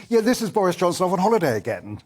Yeah, this is Boris Johnson off on holiday again.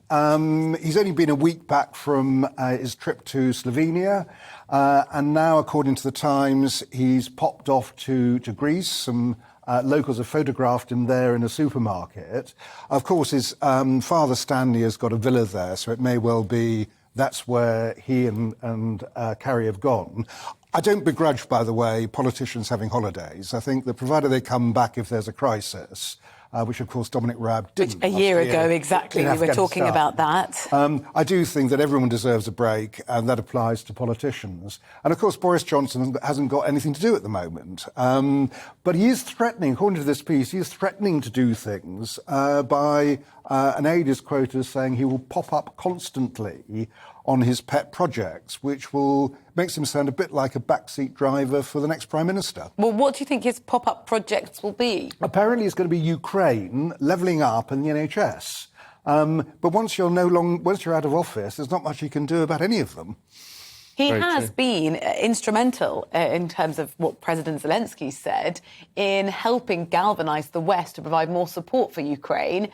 He's only been a week back from his trip to Slovenia, and now, according to the Times, he's popped off to Greece. Some locals have photographed him there in a supermarket. Of course, his father Stanley has got a villa there, so it may well be that's where he and Carrie have gone. I don't begrudge, by the way, politicians having holidays. I think that provided they come back if there's a crisis, which, of course, Dominic Raab didn't. Which a year ago, exactly, we were talking about that. I do think that everyone deserves a break, and that applies to politicians. And, of course, Boris Johnson hasn't got anything to do at the moment. But he is threatening, according to this piece, he is threatening to do things by an aide is quoted as saying he will pop up constantly on his pet projects, which makes him sound a bit like a backseat driver for the next Prime Minister. Well, what do you think his pop-up projects will be? Apparently it's going to be Ukraine, levelling up, and the NHS. But once you're out of office, there's not much you can do about any of them. He has been instrumental in terms of what President Zelensky said in helping galvanise the West to provide more support for Ukraine.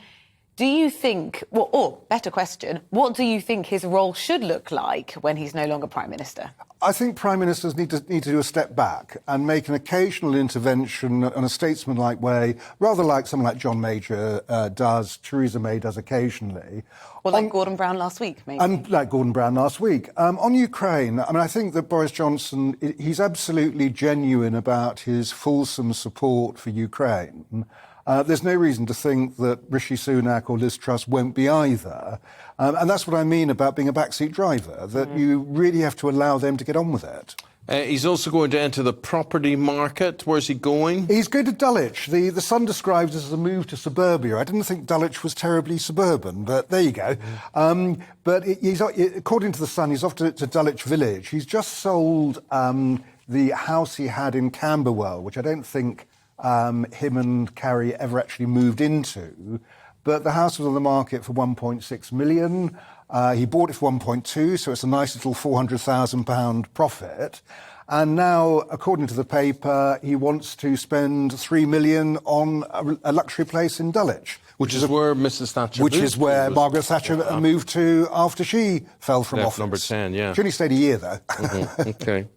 Do you think, or better question, what do you think his role should look like when he's no longer Prime Minister? I think Prime Ministers need to do a step back and make an occasional intervention in a statesmanlike way, rather like someone like John Major does, Theresa May does occasionally. Or like Gordon Brown last week, maybe. And like Gordon Brown last week. On Ukraine, I mean, I think that Boris Johnson, he's absolutely genuine about his fulsome support for Ukraine. There's no reason to think that Rishi Sunak or Liz Truss won't be either. And that's what I mean about being a backseat driver, that you really have to allow them to get on with it. He's also going to enter the property market. Where's he going? He's going to Dulwich. The Sun describes it as a move to suburbia. I didn't think Dulwich was terribly suburban, but there you go. But he's, according to the Sun, he's off to Dulwich Village. He's just sold the house he had in Camberwell, which I don't think him and Carrie ever actually moved into. But the house was on the market for £1.6 million. He bought it for 1.2, so it's a nice little £400,000 profit. And now, according to the paper, he wants to spend £3 million on a luxury place in Dulwich. Which is where Mrs. Thatcher moved. Which is where Margaret Thatcher moved to after she fell from office. Number 10, yeah. She only stayed a year, though. Okay.